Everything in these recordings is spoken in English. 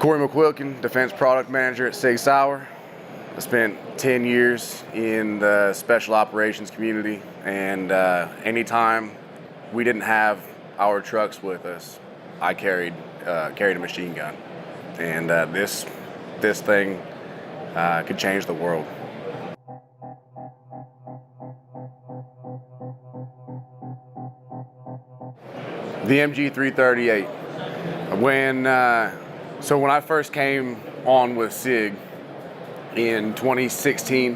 Corey McQuilkin, Defense Product Manager at Sig Sauer. I spent 10 years in the special operations community, and anytime we didn't have our trucks with us, I carried a machine gun, and this thing could change the world. The MG338. When I first came on with SIG in 2016,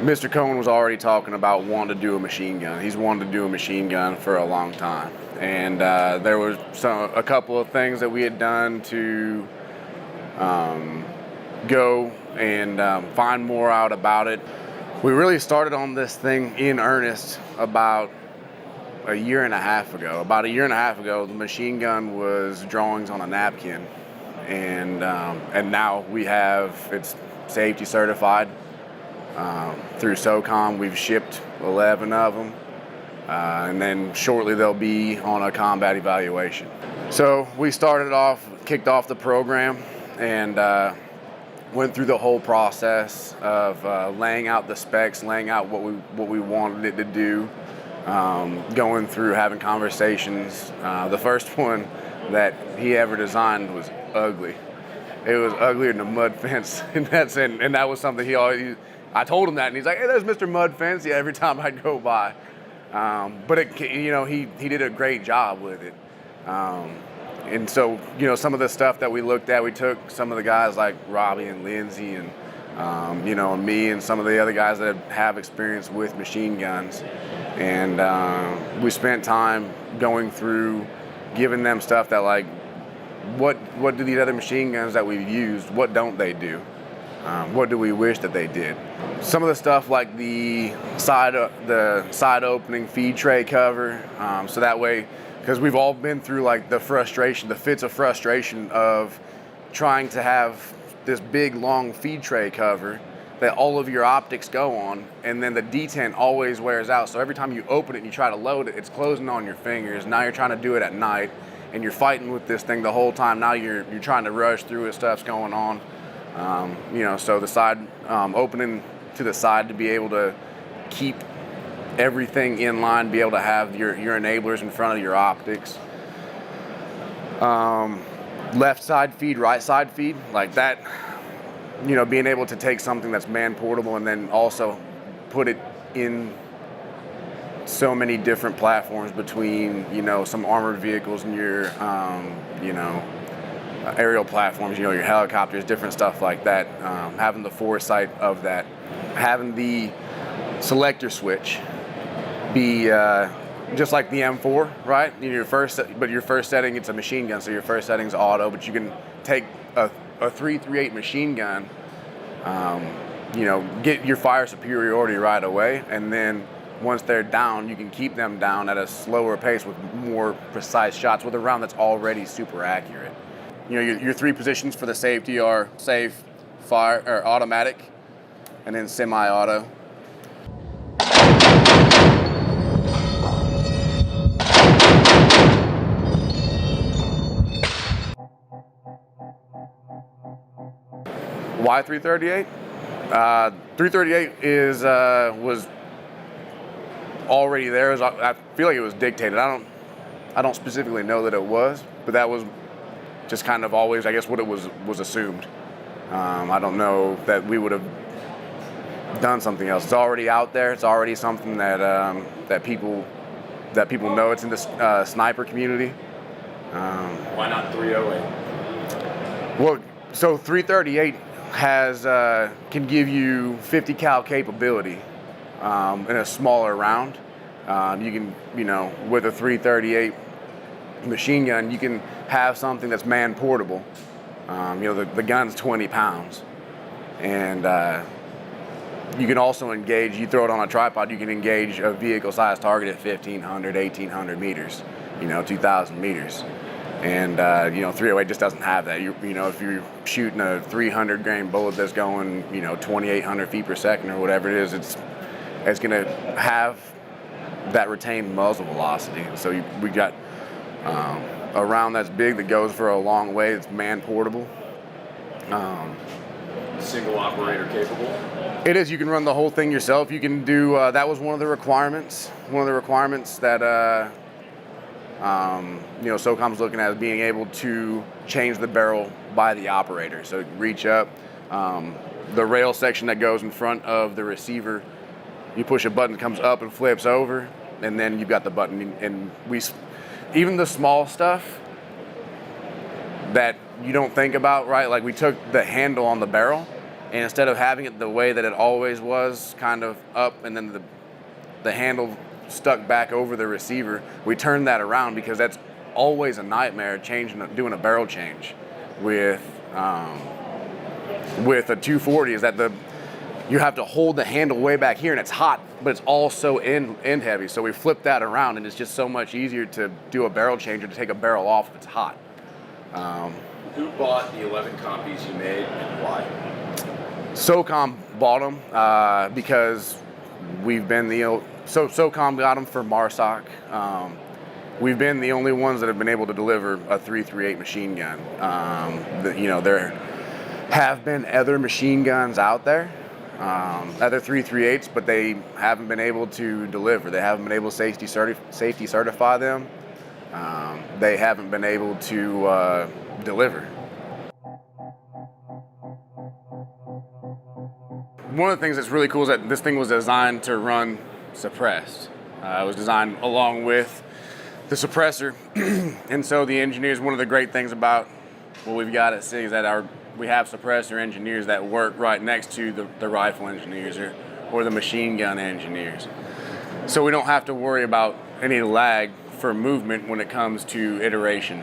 Mr. Cohen was already talking about wanting to do a machine gun. He's wanted to do a machine gun for a long time, and there was a couple of things that we had done to go and find more out about it. We really started on this thing in earnest about a year and a half ago. About a year and a half ago, the machine gun was drawings on a napkin, and now it's safety certified through SOCOM. We've shipped 11 of them, and then shortly they'll be on a combat evaluation. So we kicked off the program, and went through the whole process of laying out the specs, laying out what we wanted it to do. Going through having conversations. The first one that he ever designed was ugly. It was uglier than a mud fence, and that was something I told him that, and he's like, "Hey, there's Mr. Mud Fence." Yeah, every time I'd go by, but he did a great job with it. And so some of the stuff that we looked at, we took some of the guys like Robbie and Lindsay and and me and some of the other guys that have experience with machine guns. And we spent time going through, giving them stuff that, like, what do these other machine guns that we've used, what don't they do? What do we wish that they did? Some of the stuff like the side opening feed tray cover, so that way, because we've all been through like the fits of frustration of trying to have this big long feed tray cover that all of your optics go on, and then the detent always wears out. So every time you open it and you try to load it, it's closing on your fingers. Now you're trying to do it at night, and you're fighting with this thing the whole time. Now you're trying to rush through it, stuff's going on. So the side opening to the side to be able to keep everything in line, be able to have your enablers in front of your optics. Left side feed, right side feed, like that. Being able to take something that's man portable and then also put it in so many different platforms between, some armored vehicles and your, aerial platforms, your helicopters, different stuff like that. Having the foresight of that, having the selector switch be just like the M4, right? Your first setting, it's a machine gun, so your first setting's auto, but you can take a 338 machine gun, get your fire superiority right away, and then once they're down, you can keep them down at a slower pace with more precise shots with a round that's already super accurate. Your three positions for the safety are safe, fire, or automatic, and then semi-auto. Why 338? 338 was already there. I feel like it was dictated. I don't specifically know that it was, but that was just kind of always, I guess, what it was assumed. I don't know that we would have done something else. It's already out there. It's already something that people know. It's in the sniper community. Why not 308? Well, so 338 can give you 50 cal capability in a smaller round. You can, with a 338 machine gun, you can have something that's man portable. The gun's 20 pounds, and you can also engage. You throw it on a tripod, you can engage a vehicle-sized target at 1,500, 1,800 meters, 2,000 meters. And 308 just doesn't have that. If you're shooting a 300 grain bullet that's going 2,800 feet per second or whatever it is, it's going to have that retained muzzle velocity. So we got a round that's big that goes for a long way. It's man portable. Single operator capable. It is. You can run the whole thing yourself. You can do. That was one of the requirements. One of the requirements that SOCOM's looking at is being able to change the barrel by the operator. So reach up. The rail section that goes in front of the receiver, you push a button, it comes up and flips over, and then you've got the button. And even the small stuff that you don't think about, right? Like we took the handle on the barrel, and instead of having it the way that it always was, kind of up, and then the handle stuck back over the receiver, we turned that around because that's always a nightmare doing a barrel change with a 240, is that you have to hold the handle way back here, and it's hot, but it's also end heavy. So we flipped that around, and it's just so much easier to do a barrel change or to take a barrel off if it's hot. Who bought the 11 copies you made and why? SOCOM bought them because we've been SOCOM got them for MARSOC. We've been the only ones that have been able to deliver a 338 machine gun. There have been other machine guns out there, other 338s, but they haven't been able to deliver. They haven't been able to safety certify them. They haven't been able to deliver. One of the things that's really cool is that this thing was designed to run suppressed. It was designed along with the suppressor. And so the engineers, one of the great things about what we've got at SIG is that we have suppressor engineers that work right next to the rifle engineers or the machine gun engineers. So we don't have to worry about any lag for movement when it comes to iteration.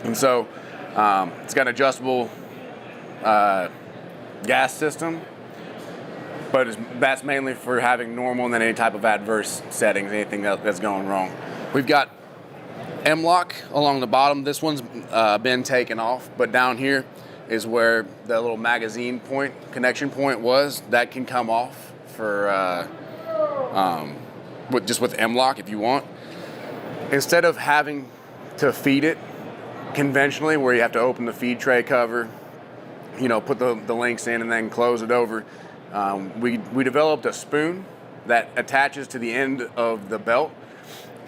And so it's got an adjustable gas system, but that's mainly for having normal and then any type of adverse settings, anything that's going wrong. We've got M-lock along the bottom. This one's been taken off, but down here is where the little magazine connection point was. That can come off for with M-lock if you want. Instead of having to feed it conventionally, where you have to open the feed tray cover, put the links in and then close it over, we developed a spoon that attaches to the end of the belt,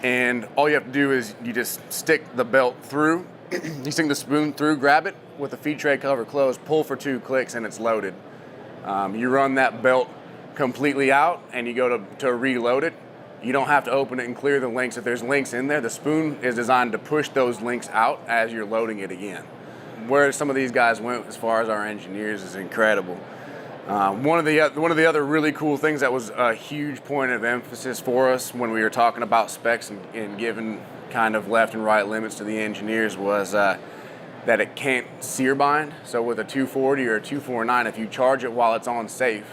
and all you have to do is you just stick the belt through. You stick the spoon through, grab it with the feed tray cover closed, pull for 2 clicks, and it's loaded. You run that belt completely out and you go to reload it. You don't have to open it and clear the links. If there's links in there, the spoon is designed to push those links out as you're loading it again. Where some of these guys went as far as our engineers is incredible. One of the other really cool things that was a huge point of emphasis for us when we were talking about specs and giving kind of left and right limits to the engineers was that it can't sear bind. So with a 240 or a 249, if you charge it while it's on safe,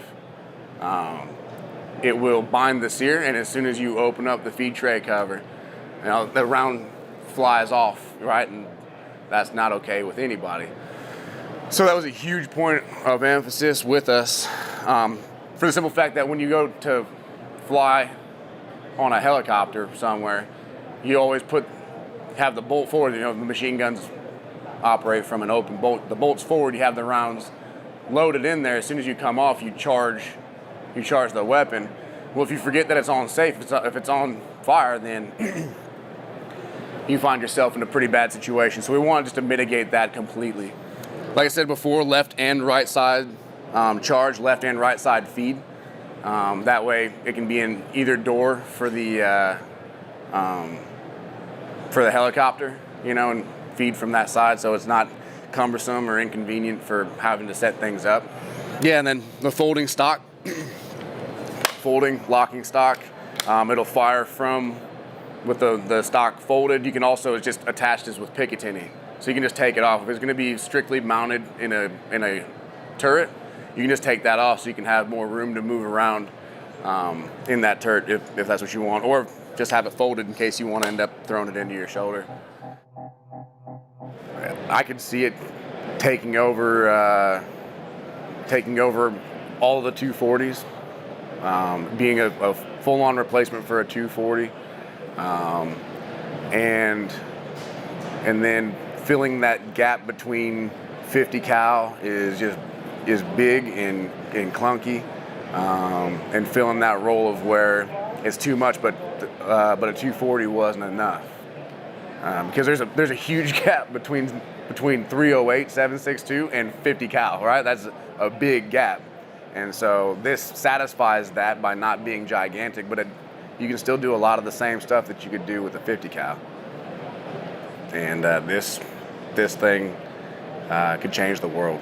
it will bind the sear, and as soon as you open up the feed tray cover, the round flies off, right? And that's not okay with anybody. So that was a huge point of emphasis with us, for the simple fact that when you go to fly on a helicopter somewhere, you always have the bolt forward. The machine guns operate from an open bolt. The bolt's forward, you have the rounds loaded in there. As soon as you come off, you charge the weapon. Well, if you forget that it's on safe, if it's on fire, then you find yourself in a pretty bad situation. So we wanted just to mitigate that completely. Like I said before, left and right side charge, left and right side feed. That way it can be in either door for the helicopter, and feed from that side, so it's not cumbersome or inconvenient for having to set things up. Yeah, and then the folding stock, locking stock, it'll fire with the stock folded. You can also, it's just attached this with picatinny, so you can just take it off. If it's going to be strictly mounted in a turret, you can just take that off so you can have more room to move around in that turret if that's what you want, or just have it folded in case you want to end up throwing it into your shoulder. I could see it taking over all of the 240s. being a full-on replacement for a 240, and then filling that gap between 50 cal is big and clunky, and filling that role of where it's too much, but a 240 wasn't enough, because there's a huge gap between 308 762 and 50 cal, right? That's a big gap, and so this satisfies that by not being gigantic, but you can still do a lot of the same stuff that you could do with a 50 cal, and this thing could change the world.